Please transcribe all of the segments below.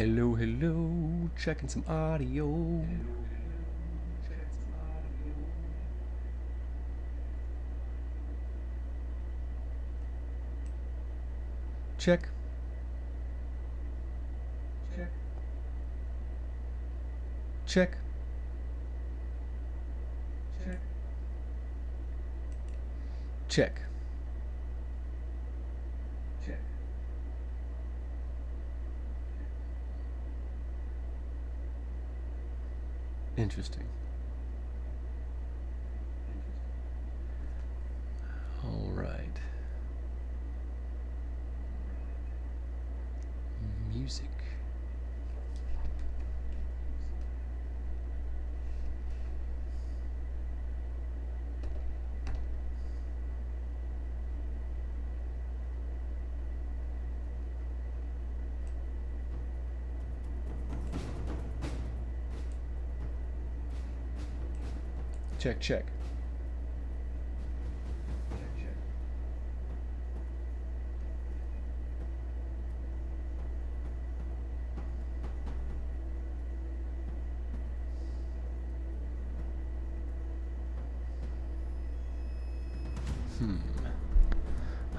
Hello, hello, checking some audio. Check. Check. Check. Interesting. All right. Music. Check, check.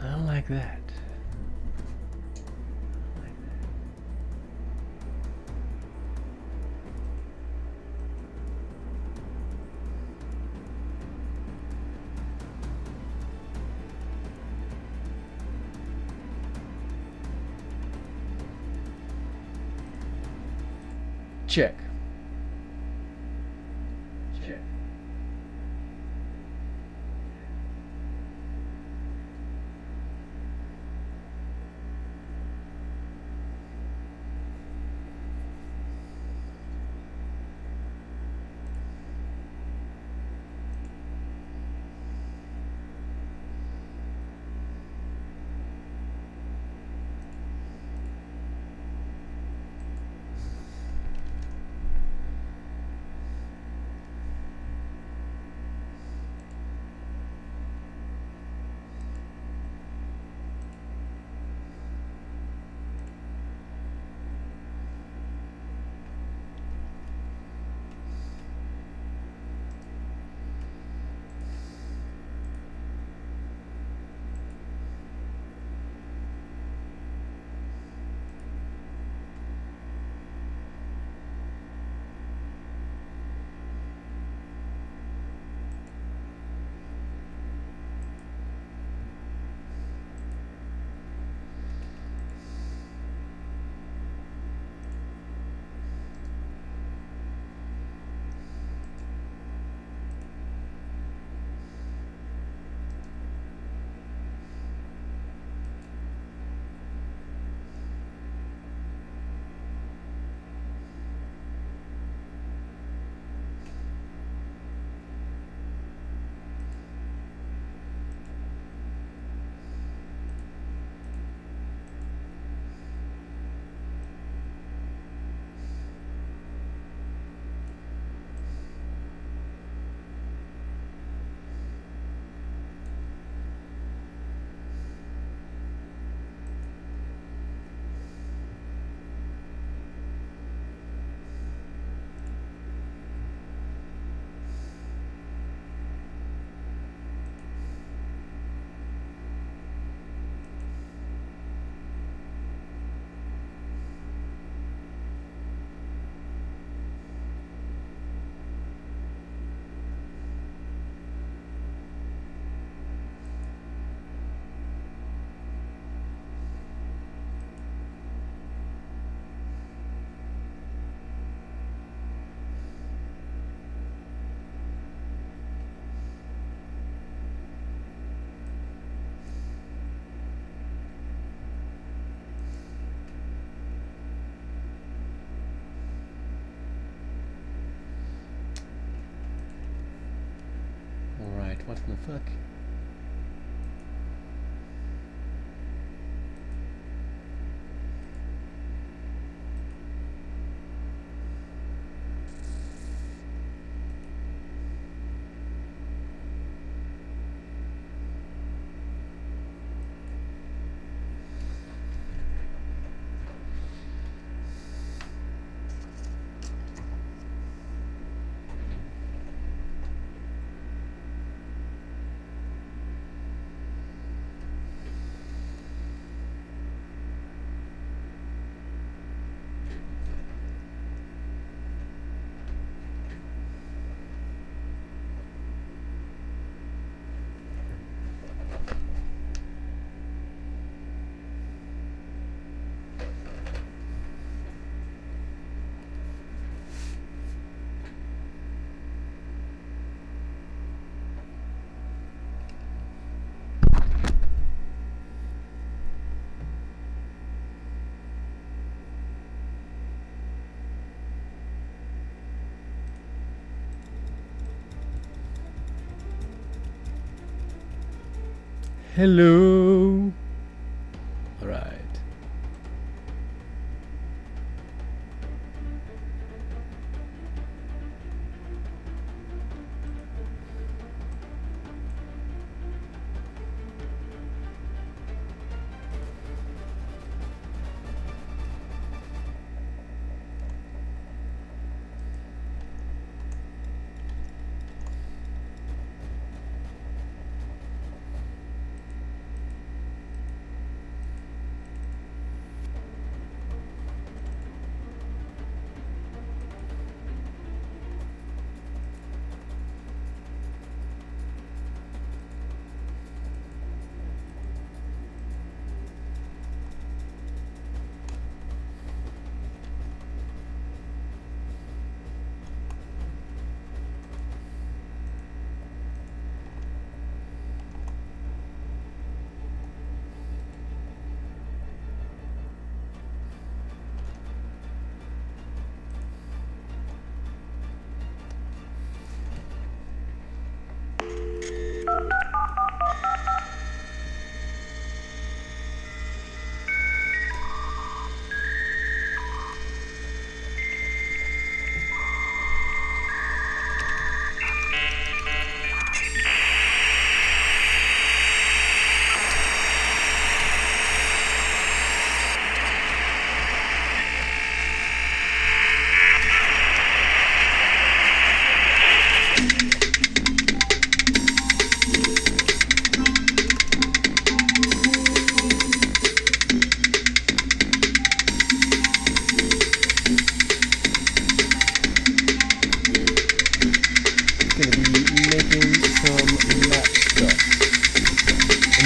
I don't like that. Check. Alright, what the fuck? Hello. All right.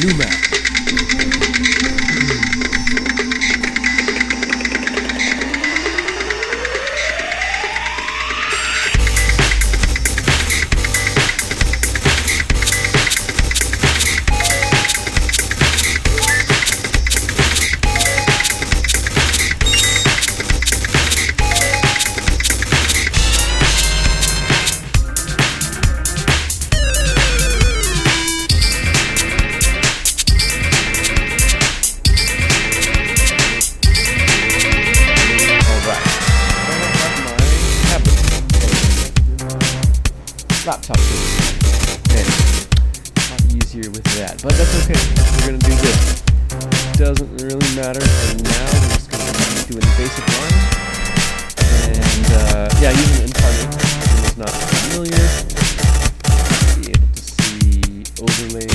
New map. Laptop man, a lot easier with that, but that's okay. We're gonna do this. Doesn't really matter for now. We're just gonna be doing the basic line, and yeah, using incarnate. If it's not familiar, be able to see overlays.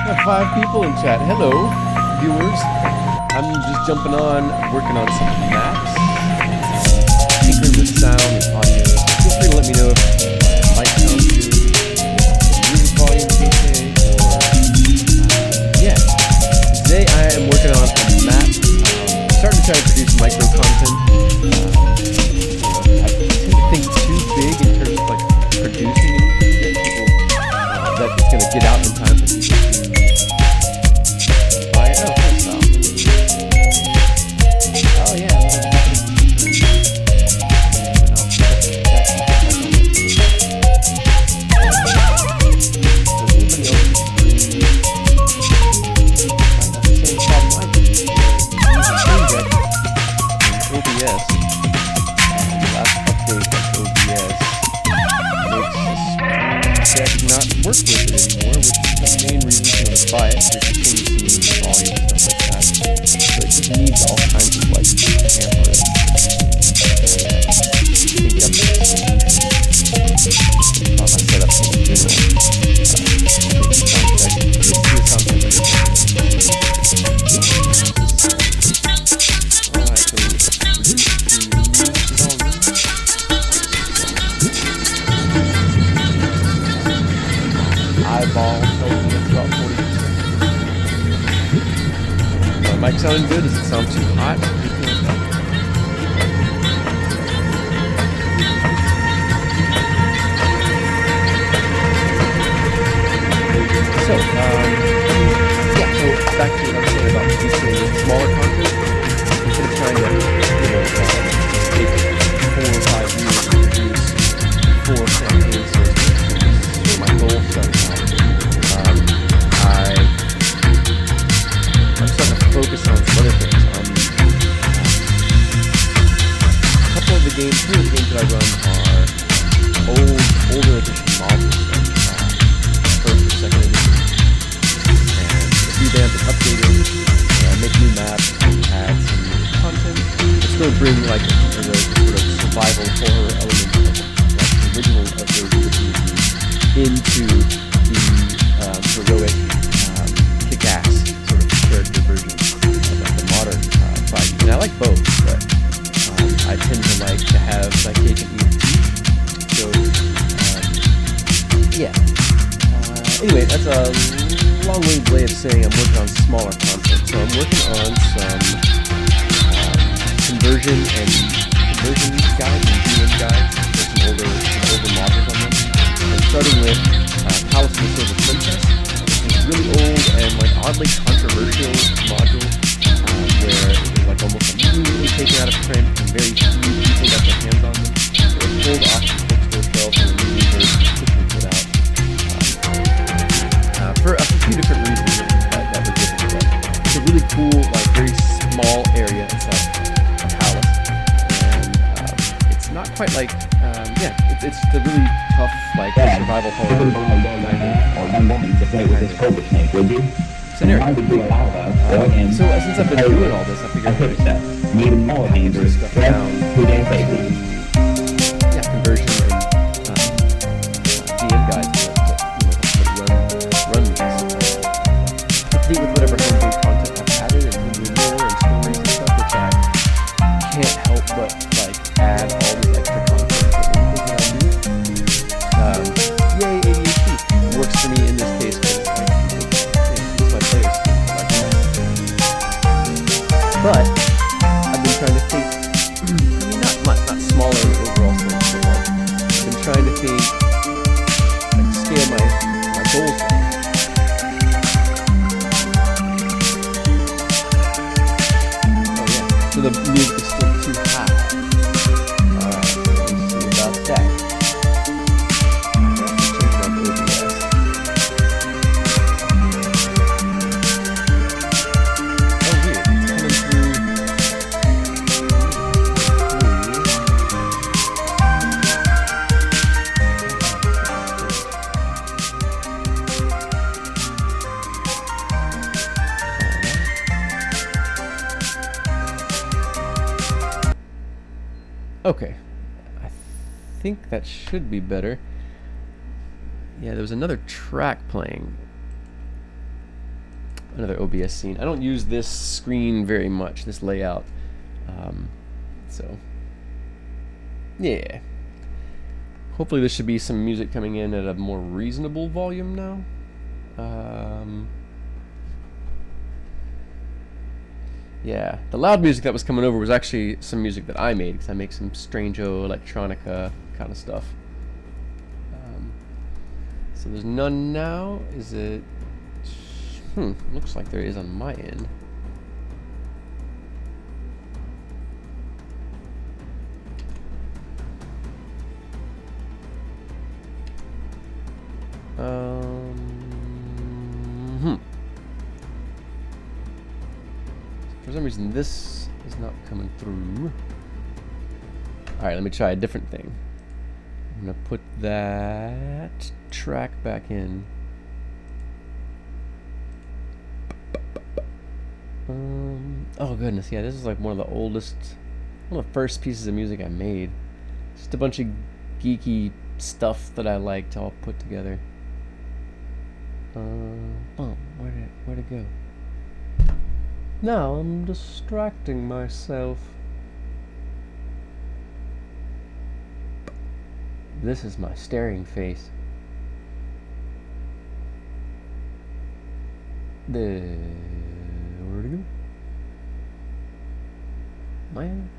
Got 5 people in chat. Hello, viewers. I'm just jumping on, working on some maps, tinkering with sound and audio. Feel free to let me know if mic sounds good, music volume is okay, or yeah. Today I am working on a map. Starting to try to produce micro content. I tend to think too big in terms of like producing it. People that it's gonna get out in time for people to buy it. Oh, thanks, Sal. Oh yeah. anymore, which is the main reason for me to buy it, because it can see volume and stuff like that. So it just needs all kinds of like cameras. So yeah, I think that's the solution. My setup in general. Eyeball tells me it's about 40%. My mic sounding good? Does it sound too hot? So, yeah, so back to what I was saying about producing smaller content. Instead of trying to, take 4 or 5 years to produce 4 campaigns, so it's my goal starting out. I'm starting to focus on some other things. A couple of the games, some of the games that I run are older edition modules, like first or second edition. Revamp and updated, make new maps, add some new content, but still bring like the sort of survival horror element of like the original of those movies into the heroic, kick-ass sort of character version of like the modern fighting. And I like both, but I tend to like to have my cake and eat it too. So yeah. Anyway, that's a long-winded way of saying I'm working on smaller content. So I'm working on some conversion guides and DM guides. There's some older modules on them. I'm starting with Palace of the Silver Princess. It's a really old and like oddly controversial module where it was like almost immediately taken out of print and very few people got their hands on them. So it was pulled off the bookstore shelves and the new version quickly put out. For a few different reasons that were given, but it's a really cool, like very small area inside a palace, and it's not quite like, it's the really tough, like survival horror scenario. So since I've been doing all this, I figured I'd need more package stuff down to conversion and DM guides. Complete with whatever homebrew content I've added and homebrew lore and stories and stuff, which I can't help but like add all this extra content to anything that I do. Yay, ADHD. It works for me in this case because it's my players like that. But I've been trying to think, not smaller in the overall sense, but like I've been trying to think, like scale my goals down. So the music is still too high. Alright, let's see about that. Change my OBS. Oh weird, it's coming through. Okay, I think that should be better. Yeah, there was another track playing. Another OBS scene. I don't use this screen very much, this layout. So, yeah. Hopefully there should be some music coming in at a more reasonable volume now. Yeah, the loud music that was coming over was actually some music that I made, because I make some strange-o electronica kind of stuff. So there's none now. Is it? Looks like there is on my end. For some reason, this is not coming through. Alright, let me try a different thing. I'm going to put that track back in. Oh goodness, yeah, this is like one of the first pieces of music I made. Just a bunch of geeky stuff that I liked all put together. Where'd it go? Now I'm distracting myself. This is my staring face. Where'd it go? Man.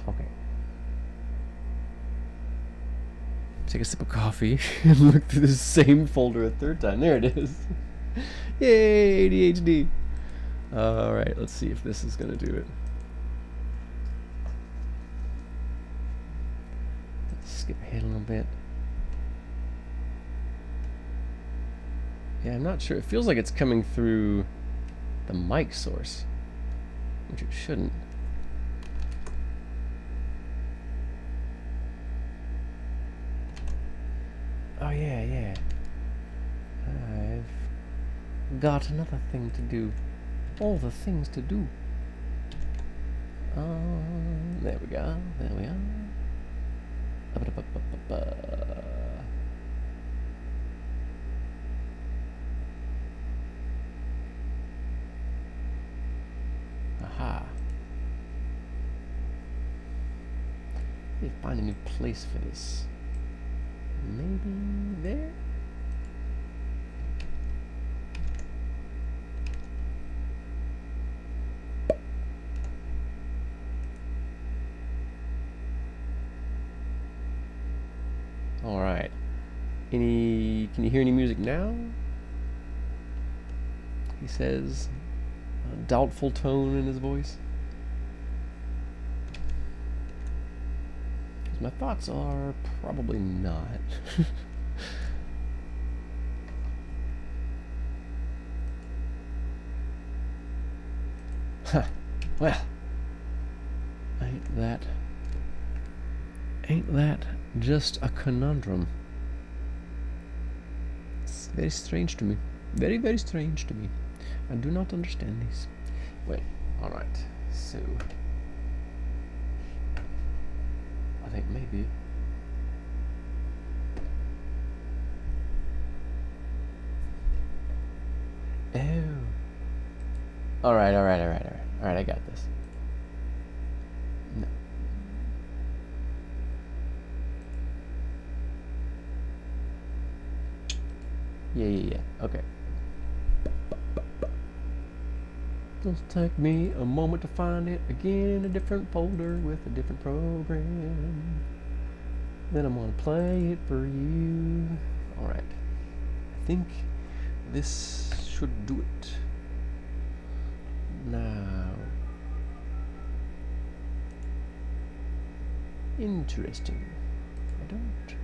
Okay. Take a sip of coffee and look through the same folder a third time. There it is. Yay, ADHD. Alright, let's see if this is gonna do it. Let's skip ahead a little bit. Yeah, I'm not sure. It feels like it's coming through the mic source, which it shouldn't. Oh yeah. I've got another thing to do. All the things to do. There we go. Aha. Let me find a new place for this. Maybe there? Alright. Can you hear any music now? He says, a doubtful tone in his voice. My thoughts are probably not. Huh. Well, ain't that just a conundrum? It's very strange to me. Very, very strange to me. I do not understand this. Well, alright, so I think maybe Alright, I got this. No. Yeah. Okay. It'll take me a moment to find it again in a different folder with a different program. Then I'm gonna play it for you. Alright. I think this should do it. Now. Interesting. I don't.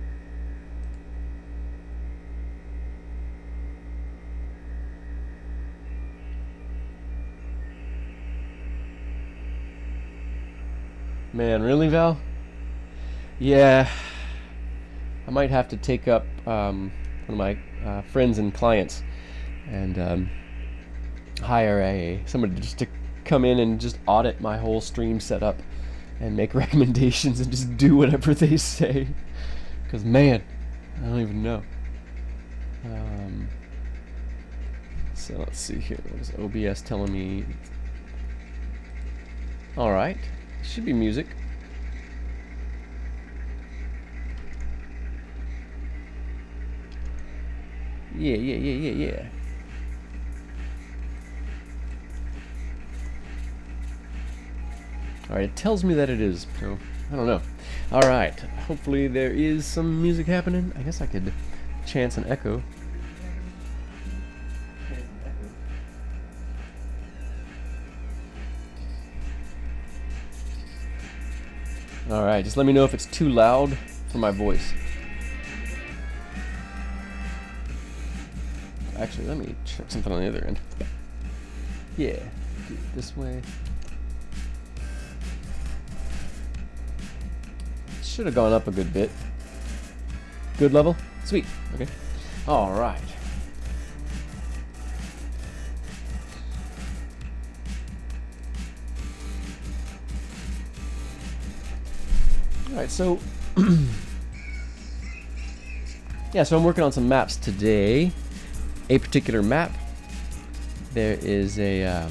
Man, really, Val? Yeah. I might have to take up one of my friends and clients and hire somebody just to come in and just audit my whole stream setup and make recommendations and just do whatever they say. Because, man, I don't even know. So let's see here. What is OBS telling me? Alright. Should be music. Yeah. Alright, it tells me that it is, so I don't know. Alright, hopefully there is some music happening. I guess I could chance an echo. Alright, just let me know if it's too loud for my voice. Actually, let me check something on the other end. Yeah, do it this way. Should have gone up a good bit. Good level? Sweet. Okay. Alright. Alright, so yeah, so I'm working on some maps today. A particular map. There is a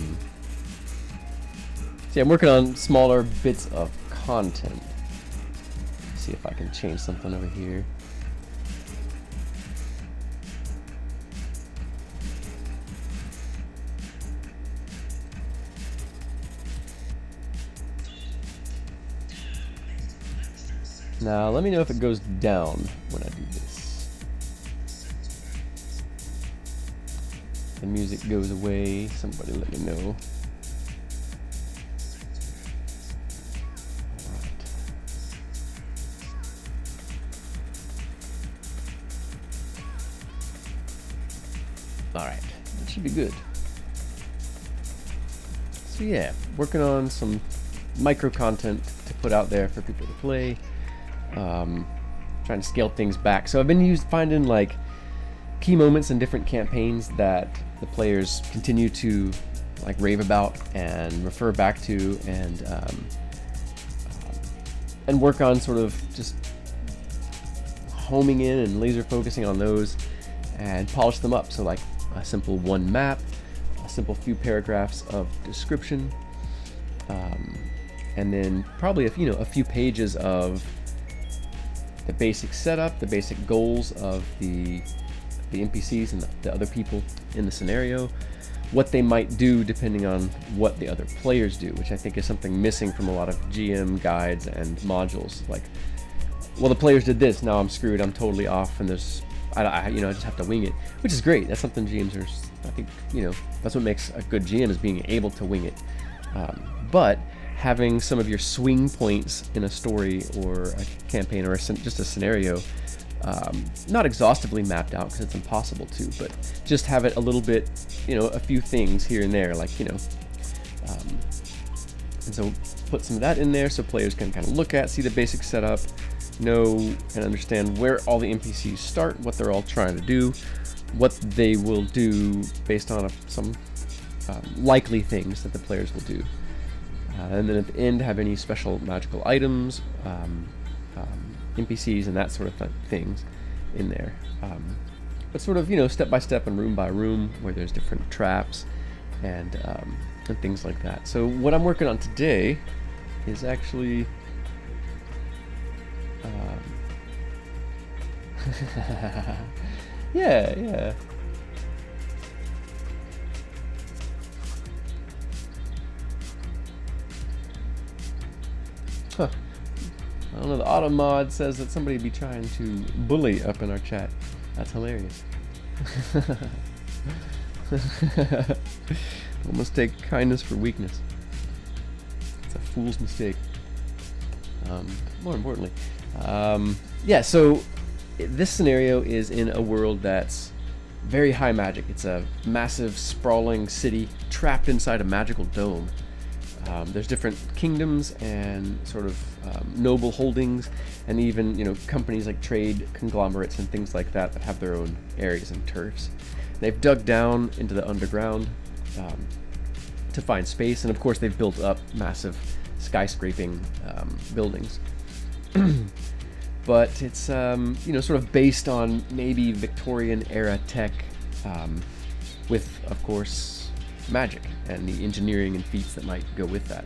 see, I'm working on smaller bits of content. Let's see if I can change something over here. Now, let me know if it goes down when I do this. The music goes away. Somebody let me know. Alright, that should be good. So yeah, working on some micro content to put out there for people to play. Trying to scale things back. So I've been finding like key moments in different campaigns that the players continue to like rave about and refer back to, and work on sort of just homing in and laser focusing on those and polish them up. So like a simple one map, a simple few paragraphs of description, and then probably a few pages of the basic setup, the basic goals of the NPCs and the other people in the scenario, what they might do depending on what the other players do, which I think is something missing from a lot of GM guides and modules. Like, well, the players did this, now I'm screwed, I'm totally off, and there's, I just have to wing it, which is great. That's something GMs are, I think, that's what makes a good GM, is being able to wing it. But having some of your swing points in a story or a campaign or just a scenario not exhaustively mapped out, because it's impossible to, but just have it a little bit, a few things here and there, like, and so put some of that in there so players can kind of look at, see the basic setup, know and understand where all the NPCs start, what they're all trying to do, what they will do based on some likely things that the players will do. And then at the end, have any special magical items, NPCs, and that sort of things in there. But sort of, step by step and room by room, where there's different traps and things like that. So what I'm working on today is actually yeah. Huh. I don't know, the auto mod says that somebody be trying to bully up in our chat. That's hilarious. We'll mistake kindness for weakness. It's a fool's mistake. More importantly. Yeah, so this scenario is in a world that's very high magic. It's a massive, sprawling city trapped inside a magical dome. There's different kingdoms and sort of noble holdings, and even companies like trade conglomerates and things like that that have their own areas and turfs. They've dug down into the underground to find space, and of course they've built up massive skyscraping buildings. But it's sort of based on maybe Victorian era tech, with of course magic and the engineering and feats that might go with that.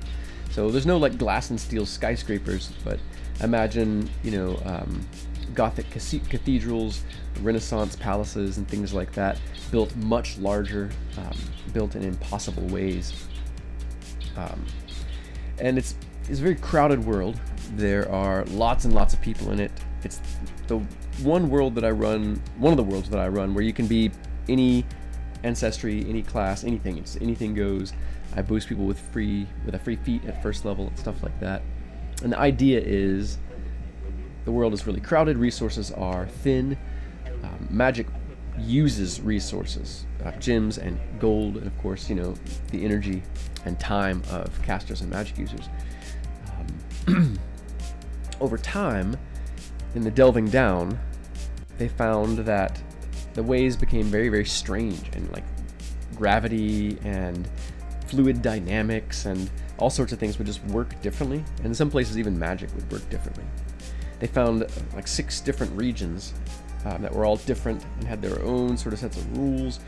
So there's no like glass and steel skyscrapers, but imagine Gothic cathedrals, Renaissance palaces, and things like that, built much larger, built in impossible ways. And it's a very crowded world. There are lots and lots of people in it. It's the one of the worlds that I run, where you can be any ancestry, any class, anything. It's anything goes. I boost people with a free feat at first level and stuff like that. And the idea is the world is really crowded, resources are thin, magic uses resources, gems and gold, and of course, the energy and time of casters and magic users. Over time, in the delving down, they found that the ways became very, very strange, and like gravity and fluid dynamics and all sorts of things would just work differently, and in some places even magic would work differently. they found like 6 different regions that were all different and had their own sort of sets of rules.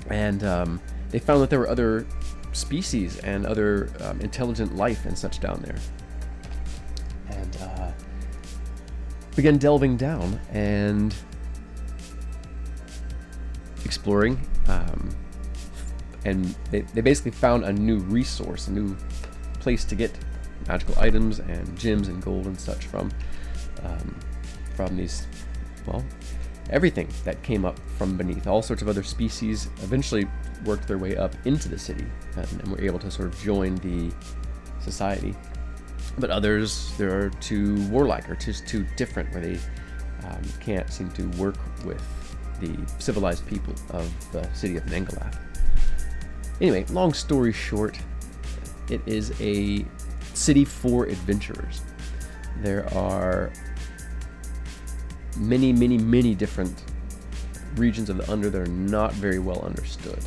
And they found that there were other species and other intelligent life and such down there. And began delving down and exploring. And they basically found a new resource, a new place to get magical items and gems and gold and such from these, well, everything that came up from beneath. All sorts of other species eventually worked their way up into the city and were able to sort of join the society. But others, they're too warlike or just too different, where they can't seem to work with the civilized people of the city of Nangalath. Anyway, long story short, it is a city for adventurers. There are many, many, many different regions of the Under that are not very well understood.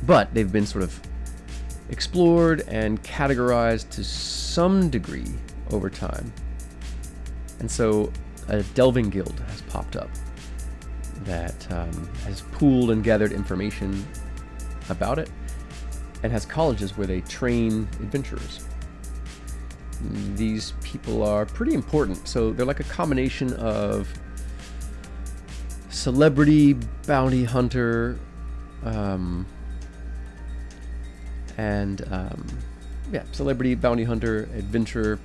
But they've been sort of explored and categorized to some degree over time. And so a delving guild has popped up that has pooled and gathered information about it and has colleges where they train adventurers. These people are pretty important. So they're like a combination of celebrity bounty hunter celebrity bounty hunter, adventurer,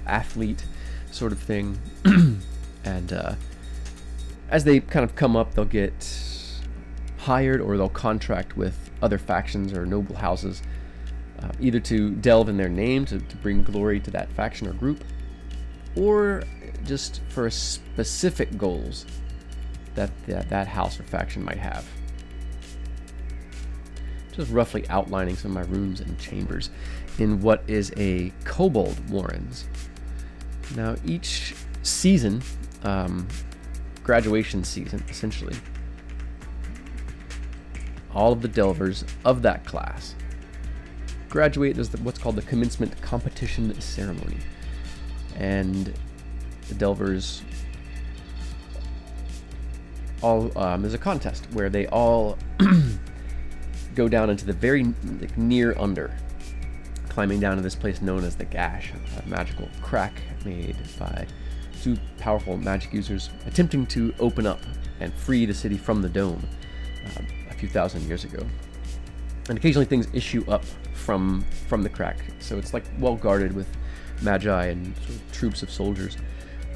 athlete sort of thing. And as they kind of come up, they'll get hired or they'll contract with other factions or noble houses, either to delve in their name to bring glory to that faction or group, or just for specific goals that house or faction might have. Just roughly outlining some of my rooms and chambers in what is a Kobold Warrens. Now each season, graduation season essentially, all of the delvers of that class graduate as what's called the commencement competition ceremony. And the delvers all, there's a contest where they all go down into the very near under, climbing down to this place known as the Gash, a magical crack made by 2 powerful magic users attempting to open up and free the city from the dome a few thousand years ago. And occasionally things issue up from the crack, so it's like well guarded with magi and sort of troops of soldiers.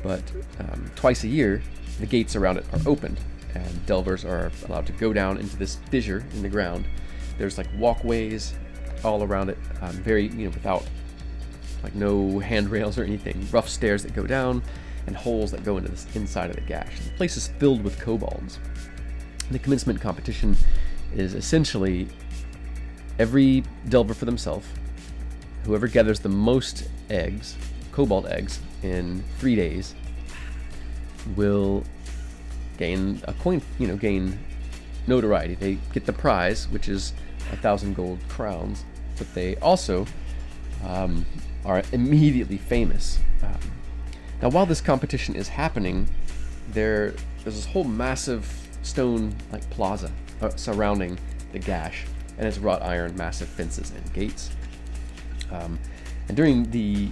But twice a year, the gates around it are opened, and delvers are allowed to go down into this fissure in the ground. There's like walkways all around it, very, without, like, no handrails or anything. Rough stairs that go down, and holes that go into the inside of the Gash. And the place is filled with kobolds. The commencement competition is essentially every delver for themselves. Whoever gathers the most eggs, kobold eggs, in 3 days will gain a coin, gain notoriety. They get the prize, which is 1,000 gold crowns, but they also are immediately famous. Now, while this competition is happening, there's this whole massive stone plaza surrounding the Gash, and it's wrought iron, massive fences and gates. And during the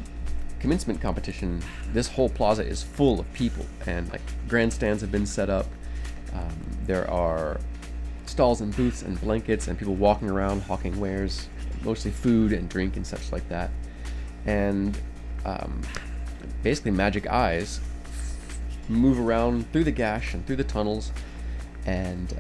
commencement competition, this whole plaza is full of people, and grandstands have been set up. There are stalls and booths and blankets and people walking around hawking wares, mostly food and drink and such like that. And basically magic eyes move around through the Gash and through the tunnels and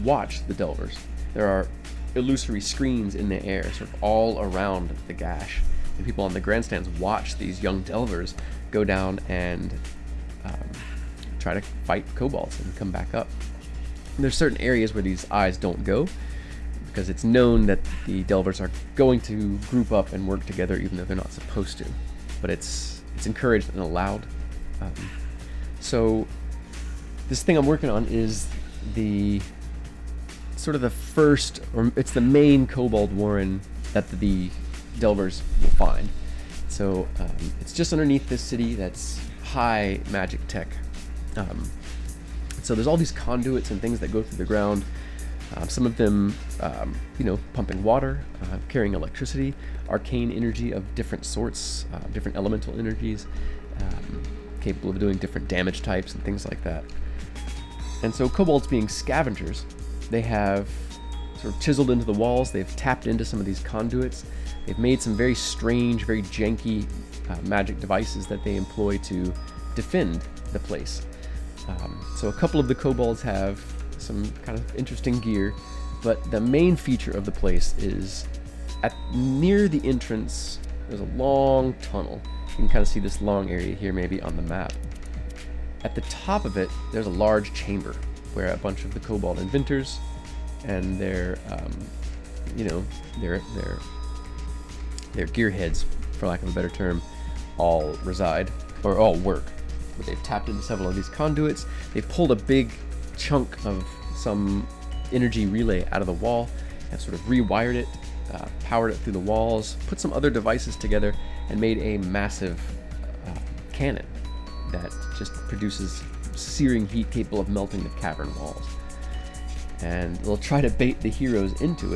watch the delvers. There are illusory screens in the air sort of all around the Gash, and people on the grandstands watch these young delvers go down and try to fight kobolds and come back up. And there's certain areas where these eyes don't go, because it's known that the delvers are going to group up and work together even though they're not supposed to. But it's encouraged and allowed. So this thing I'm working on is sort of the first, or it's the main Kobold warren that the Delvers will find. So it's just underneath this city that's high magic tech. So there's all these conduits and things that go through the ground. Some of them, pumping water, carrying electricity, arcane energy of different sorts, different elemental energies, capable of doing different damage types and things like that. And so kobolds, being scavengers, they have sort of chiseled into the walls. They've tapped into some of these conduits. They've made some very strange, very janky magic devices that they employ to defend the place. So a couple of the kobolds have some kind of interesting gear, but the main feature of the place is near the entrance. There's a long tunnel. You can kind of see this long area here, maybe on the map. At the top of it, there's a large chamber where a bunch of the kobold inventors and their gearheads, for lack of a better term, all reside, or all work. But they've tapped into several of these conduits. They've pulled a big chunk of some energy relay out of the wall, have sort of rewired it, powered it through the walls, put some other devices together, and made a massive cannon that just produces searing heat capable of melting the cavern walls. And they'll try to bait the heroes into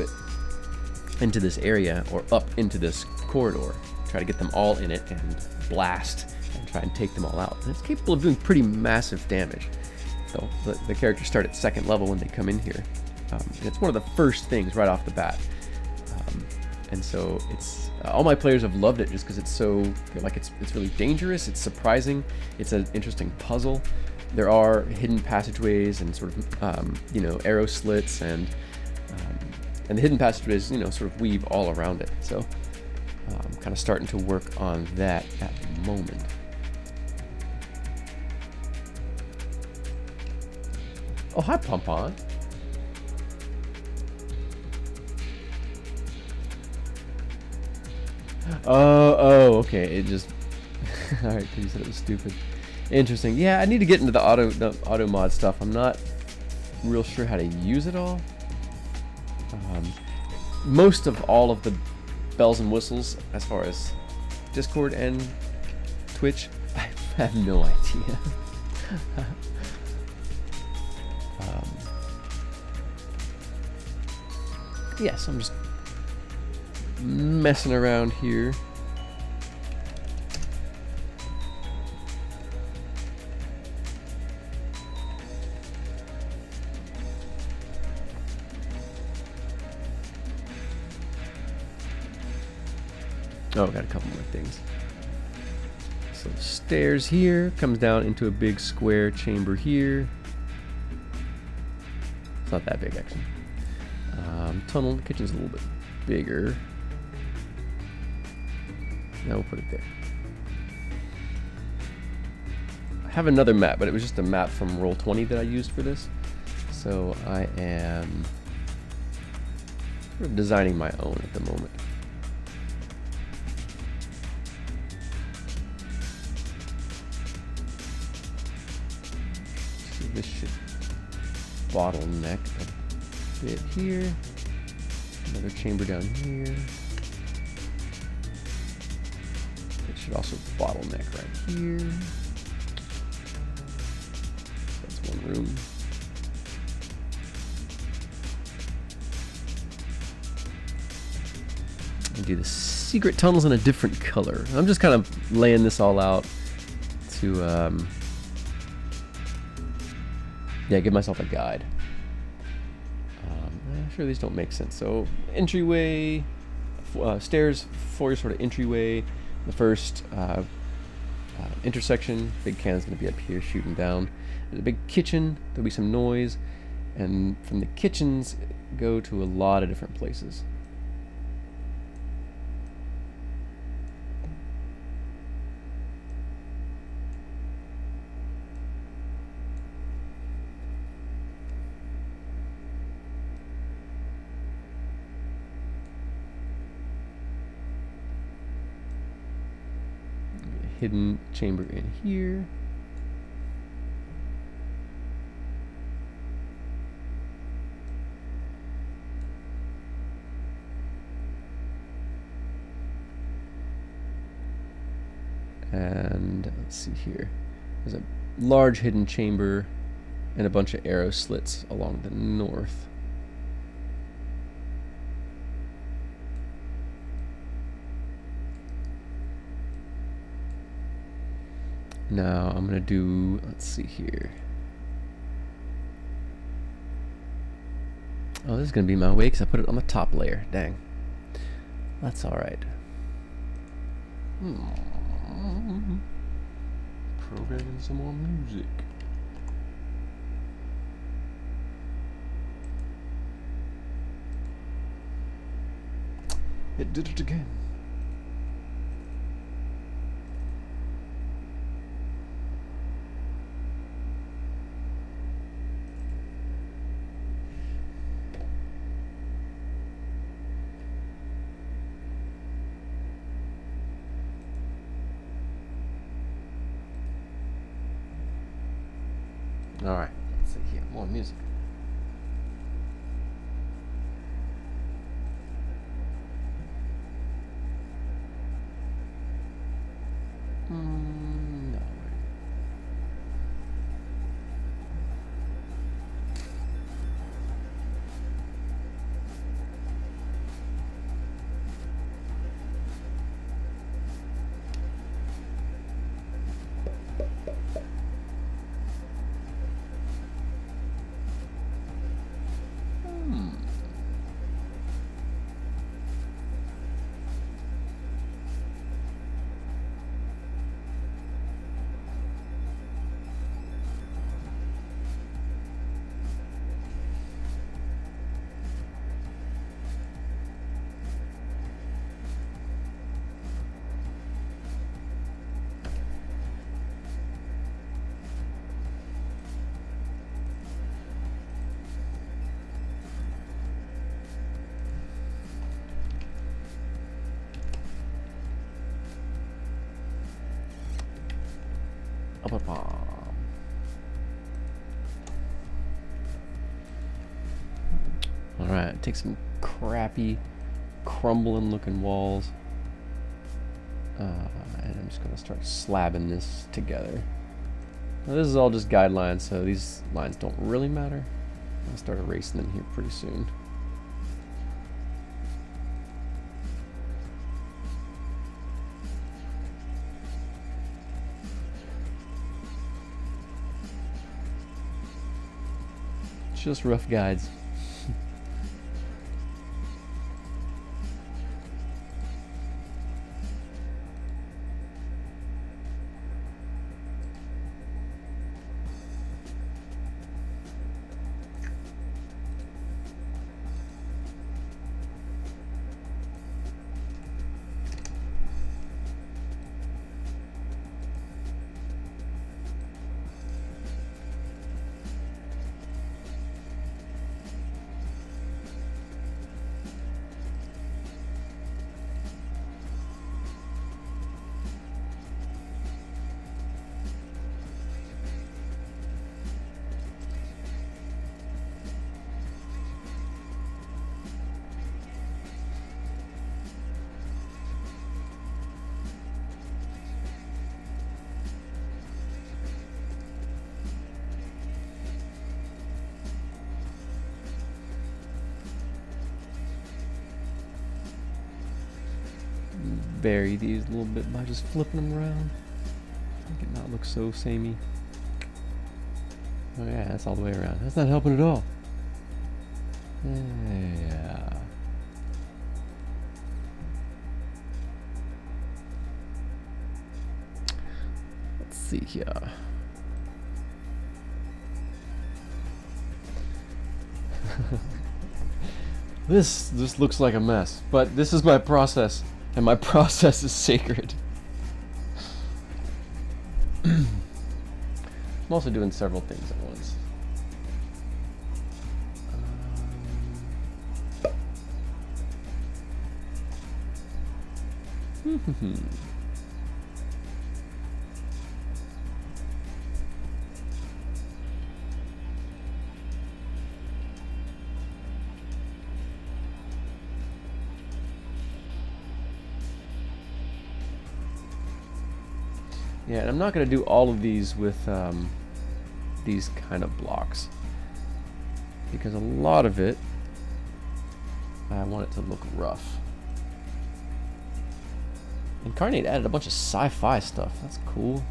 this area, or up into this corridor, try to get them all in it and blast and try and take them all out. And it's capable of doing pretty massive damage. So the characters start at second level when they come in here. And it's one of the first things right off the bat. And so it's all my players have loved it just because it's so, like, it's really dangerous, it's surprising, it's an interesting puzzle. There are hidden passageways and sort of arrow slits, and the hidden passageways sort of weave all around it. So I'm kind of starting to work on that at the moment. Oh, hi, Pompon. Oh, okay. It just. All right, you said it was stupid. Interesting. Yeah, I need to get into the auto mod stuff. I'm not real sure how to use it all. Most of all of the bells and whistles, as far as Discord and Twitch, I have no idea. Yes, I'm just messing around here. Oh, got a couple more things. So the stairs here comes down into a big square chamber here. It's not that big, actually. Tunnel, the kitchen's a little bit bigger. Now we'll put it there. I have another map, but it was just a map from Roll20 that I used for this. So I am sort of designing my own at the moment. So this should bottleneck a bit here. Another chamber down here. It should also bottleneck right here. That's one room. And do the secret tunnels in a different color. I'm just kind of laying this all out to give myself a guide. I'm sure these don't make sense. So entryway, stairs, foyer sort of entryway. The first intersection, big cannon's going to be up here shooting down. There's a big kitchen, there'll be some noise, and from the kitchens go to a lot of different places. Hidden chamber in here. And let's see here. There's a large hidden chamber and a bunch of arrow slits along the north. Now I'm gonna do, let's see here. Oh, this is gonna be my way because I put it on the top layer. Dang. That's alright. Programming some more music. It did it again. Alright, let's see here. More music. No. Alright, take some crappy, crumbling looking walls. And I'm just going to start slabbing this together. Now, this is all just guidelines, so these lines don't really matter. I'll start erasing them here pretty soon. Just rough guides. Vary these a little bit by just flipping them around. Make it not look so samey. Oh yeah, that's all the way around. That's not helping at all. Yeah. Let's see here. This looks like a mess, but this is my process. And my process is sacred. I'm also doing several things at once. Yeah, and I'm not going to do all of these with these kind of blocks, because a lot of it, I want it to look rough. Incarnate added a bunch of sci-fi stuff. That's cool.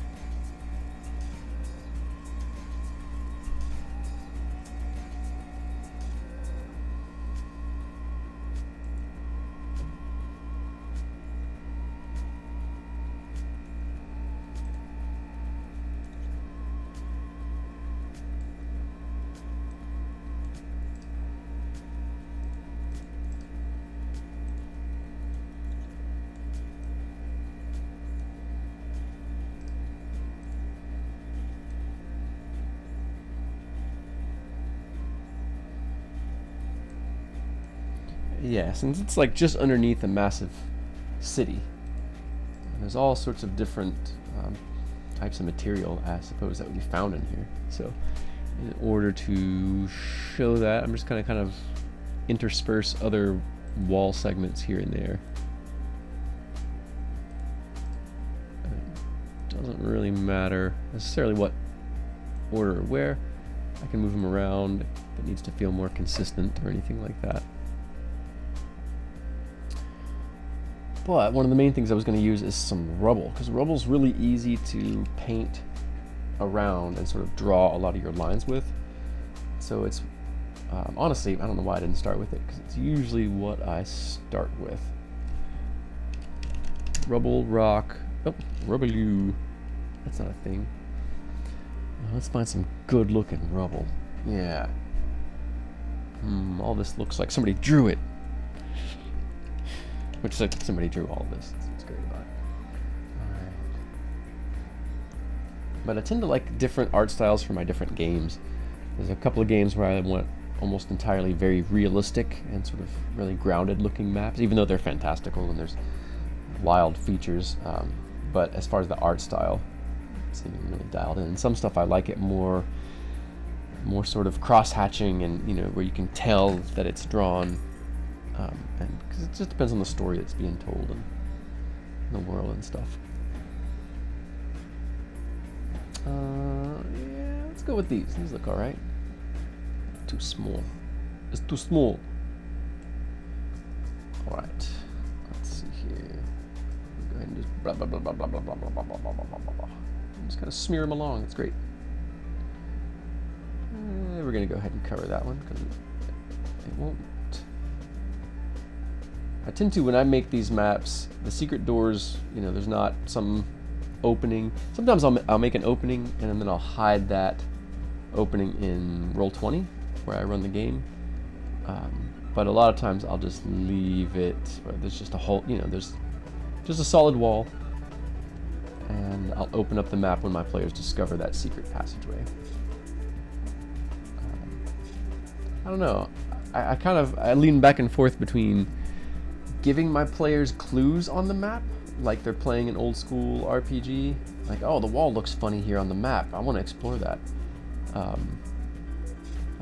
Yeah, since it's like just underneath a massive city, and there's all sorts of different types of material, I suppose, that would be found in here. So in order to show that, I'm just kind of intersperse other wall segments here and there. It doesn't really matter necessarily what order or where. I can move them around if it needs to feel more consistent or anything like that. But one of the main things I was going to use is some rubble, because rubble's really easy to paint around and sort of draw a lot of your lines with. So it's, honestly, I don't know why I didn't start with it, because it's usually what I start with. Rubble, rock, oh, rubble. That's not a thing. Let's find some good looking rubble. Yeah. All this looks like somebody drew it. Which is like somebody drew all of this. That's what's great about it. Alright. But I tend to like different art styles for my different games. There's a couple of games where I went almost entirely very realistic and sort of really grounded looking maps, even though they're fantastical and there's wild features. But as far as the art style, it's really dialed in. And some stuff I like it more sort of cross-hatching, and where you can tell that it's drawn. And because it just depends on the story that's being told and the world and stuff. Yeah, let's go with these. These look alright. Too small. It's too small. Alright. Let's see here. Go ahead and just blah blah blah blah blah blah blah blah blah blah blah blah blah blah. Just kind of smear them along. It's great. We're gonna go ahead and cover that one because it won't. I tend to, when I make these maps, the secret doors, there's not some opening. Sometimes I'll make an opening and then I'll hide that opening in Roll20 where I run the game. But a lot of times I'll just leave it where there's just a whole, there's just a solid wall, and I'll open up the map when my players discover that secret passageway. I don't know. I lean back and forth between giving my players clues on the map, like they're playing an old school RPG, like, oh, the wall looks funny here on the map, I want to explore that.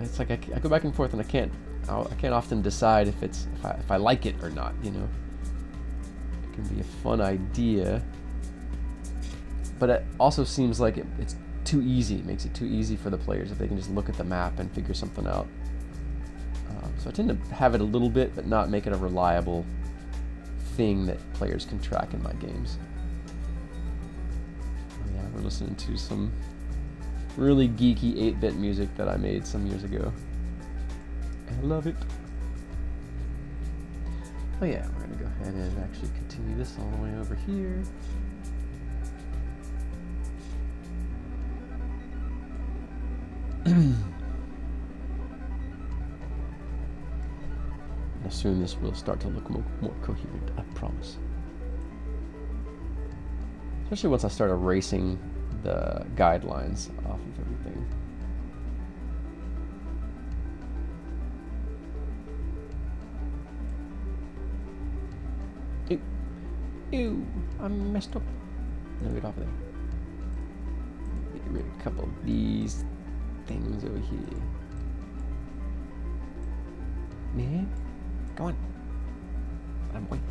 It's like I go back and forth, and I can't often decide if I like it or not. It can be a fun idea, but it also seems like it's too easy. It makes it too easy for the players if they can just look at the map and figure something out. So I tend to have it a little bit, but not make it a reliable thing that players can track in my games. Yeah, we're listening to some really geeky 8-bit music that I made some years ago. And I love it. Oh yeah, we're gonna go ahead and actually continue this all the way over here. Soon this will start to look more coherent, I promise. Especially once I start erasing the guidelines off of everything. Ew, I messed up. No, get off of there. Get rid of a couple of these things over here. Man. Come on. I'm waiting.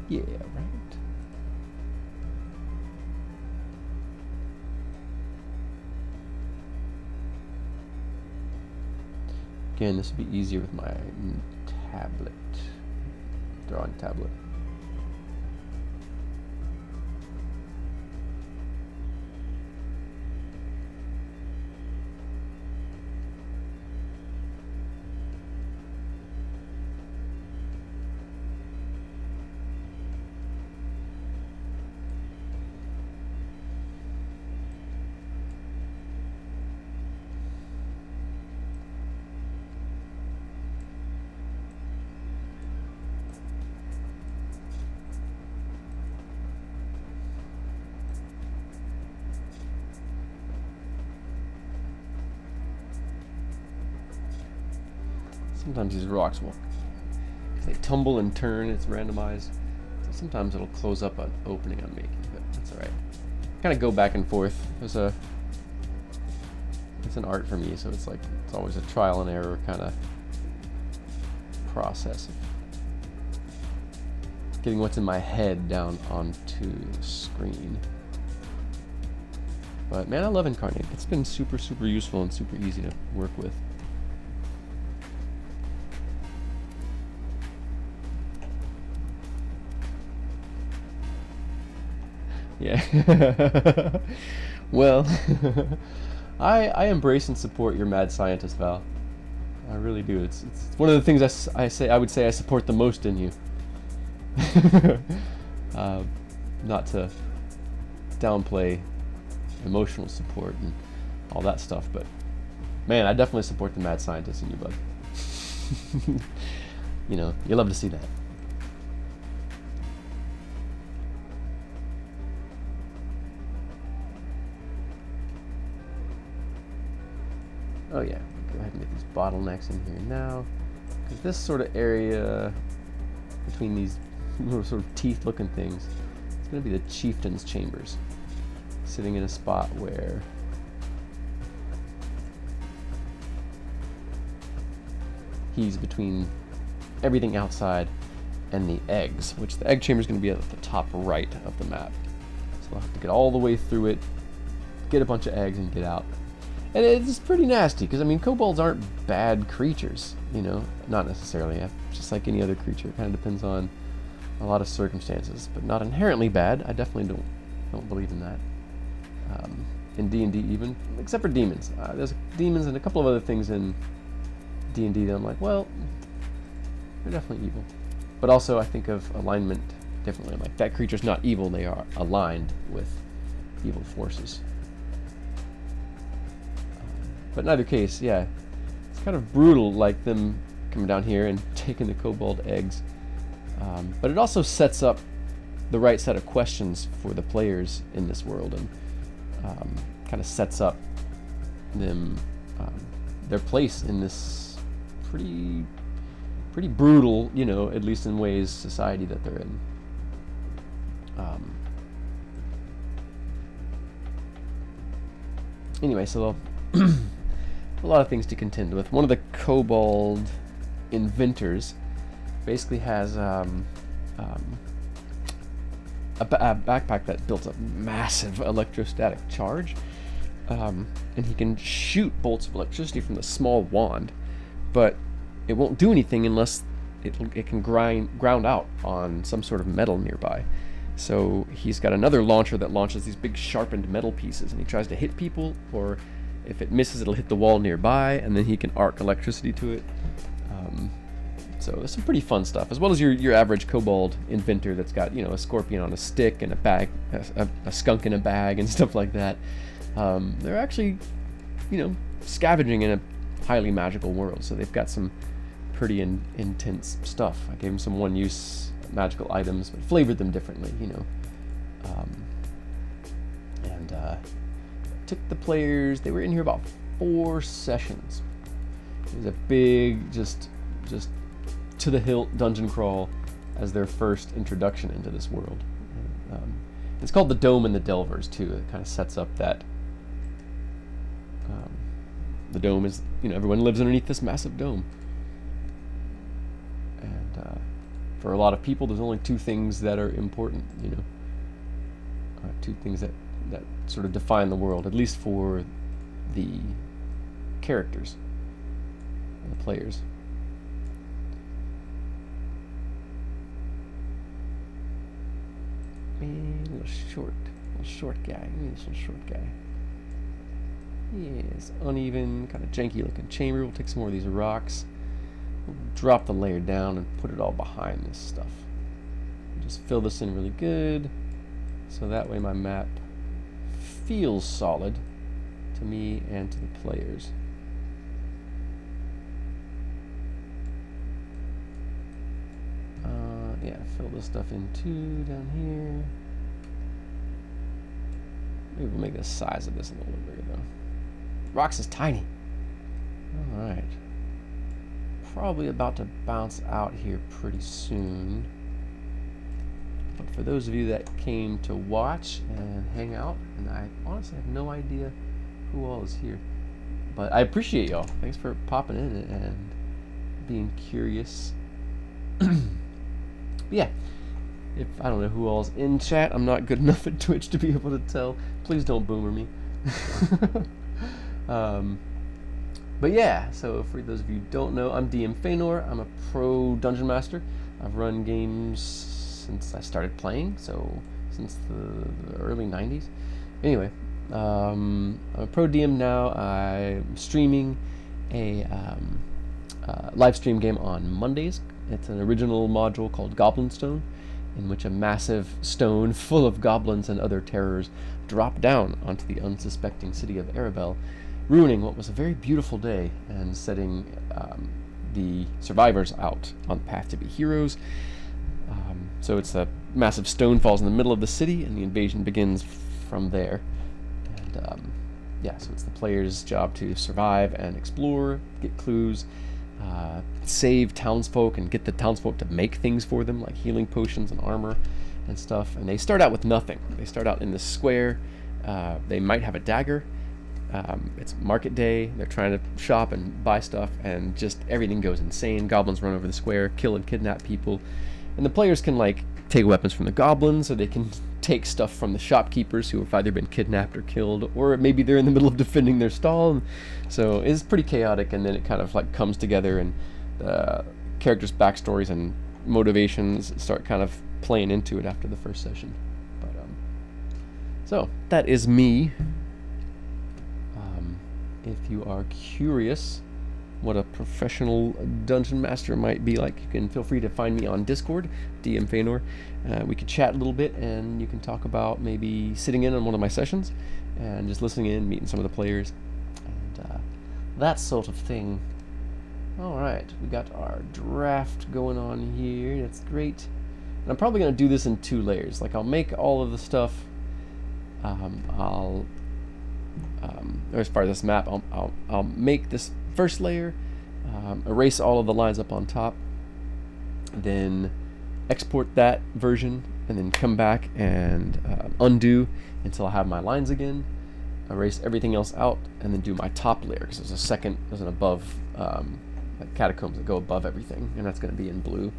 Yeah, right. Again, this would be easier with my tablet, drawing tablet. Sometimes these rocks will, if they tumble and turn, it's randomized. So sometimes it'll close up an opening I'm making, but that's alright. Kind of go back and forth. It's an art for me, so it's like, it's always a trial and error kind of process of getting what's in my head down onto the screen. But man, I love Incarnate. It's been super, super useful and super easy to work with. Yeah. Well, I embrace and support your mad scientist, Val. I really do. It's one of the things I would say I support the most in you. Not to downplay emotional support and all that stuff, but man, I definitely support the mad scientist in you, bud. You know, you love to see that. Oh yeah, go ahead and get these bottlenecks in here now, because this sort of area between these little sort of teeth-looking things, it's going to be the chieftain's chambers, sitting in a spot where he's between everything outside and the eggs, which the egg chamber is going to be at the top right of the map. So we'll have to get all the way through it, get a bunch of eggs, and get out. And it's pretty nasty, because I mean, kobolds aren't bad creatures, you know, not necessarily. Just like any other creature, it kind of depends on a lot of circumstances, but not inherently bad. I definitely don't believe in that. In D&D even, except for demons. There's demons and a couple of other things in D&D that I'm like, well, they're definitely evil. But also, I think of alignment differently. I'm like, that creature's not evil; they are aligned with evil forces. But in either case, yeah, it's kind of brutal, like them coming down here and taking the kobold eggs. But it also sets up the right set of questions for the players in this world, and kind of sets up them their place in this pretty brutal, you know, at least in ways, society that they're in. Anyway, so they'll a lot of things to contend with. One of the kobold inventors basically has a backpack that builds up massive electrostatic charge, and he can shoot bolts of electricity from the small wand, but it won't do anything unless it can ground out on some sort of metal nearby. So he's got another launcher that launches these big sharpened metal pieces, and he tries to hit people, or if it misses, it'll hit the wall nearby, and then he can arc electricity to it. So there's some pretty fun stuff, as well as your average kobold inventor that's got, you know, a scorpion on a stick and a bag, a skunk in a bag and stuff like that. They're actually, you know, scavenging in a highly magical world, so they've got some pretty intense stuff. I gave them some one-use magical items, but flavored them differently, you know. Took the players, they were in here about 4 sessions. It was a big, just to the hilt dungeon crawl as their first introduction into this world. It's called the Dome and the Delvers too. It kind of sets up that the dome is, you know, everyone lives underneath this massive dome. And for a lot of people, there's only two things that are important, you know. Two things that sort of define the world, at least for the characters and the players. And a little short guy. This little short guy. Yes, uneven, kind of janky looking chamber. We'll take some more of these rocks. We'll drop the layer down and put it all behind this stuff. Just fill this in really good, so that way my map feels solid to me and to the players. Yeah, fill this stuff in too down here. Maybe we'll make the size of this a little bit bigger though. Rocks is tiny. Alright. Probably about to bounce out here pretty soon. But for those of you that came to watch and hang out, and I honestly have no idea who all is here, but I appreciate y'all. Thanks for popping in and being curious. Yeah, if I don't know who all's in chat, I'm not good enough at Twitch to be able to tell. Please don't boomer me. But yeah, so for those of you who don't know, I'm DM Feanor. I'm a pro dungeon master. I've run games since I started playing, so since the early 90s. Anyway, I'm a pro DM now. I'm streaming a live stream game on Mondays. It's an original module called Goblin Stone, in which a massive stone full of goblins and other terrors drop down onto the unsuspecting city of Arabelle, ruining what was a very beautiful day and setting the survivors out on the path to be heroes. So it's a massive stone falls in the middle of the city, and the invasion begins from there. And yeah, so it's the player's job to survive and explore, get clues, save townsfolk, and get the townsfolk to make things for them, like healing potions and armor and stuff. And they start out with nothing. They start out in this square. They might have a dagger. It's market day. They're trying to shop and buy stuff, and just everything goes insane. Goblins run over the square, kill and kidnap people. And the players can like take weapons from the goblins, or they can take stuff from the shopkeepers who have either been kidnapped or killed, or maybe they're in the middle of defending their stall. And so it's pretty chaotic, and then it kind of like comes together, and the characters' backstories and motivations start kind of playing into it after the first session. But so that is me. If you are curious what a professional dungeon master might be like, you can feel free to find me on Discord, DM Feanor. We could chat a little bit, and you can talk about maybe sitting in on one of my sessions and just listening in, meeting some of the players, and that sort of thing. Alright, we got our draft going on here. That's great. And I'm probably going to do this in 2 layers. Like, I'll make all of the stuff, or as far as this map, I'll make this first layer, erase all of the lines up on top, then export that version, and then come back and undo until I have my lines again, erase everything else out, and then do my top layer, because there's an above, like catacombs that go above everything, and that's going to be in blue.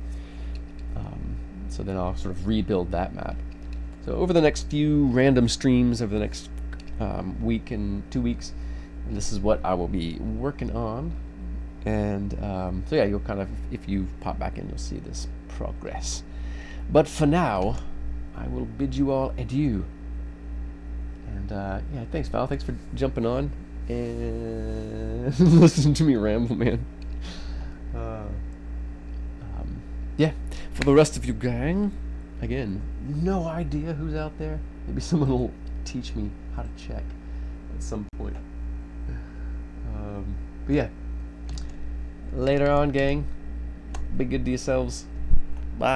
So then I'll sort of rebuild that map. So over the next few random streams, over the next week and 2 weeks, and this is what I will be working on. And so yeah, you'll kind of, if you pop back in, you'll see this progress. But for now, I will bid you all adieu. And yeah, thanks Val, thanks for jumping on and listening to me ramble, man. Yeah, for the rest of you gang, again, no idea who's out there. Maybe someone will teach me how to check at some point. But yeah, later on gang, be good to yourselves. Bye.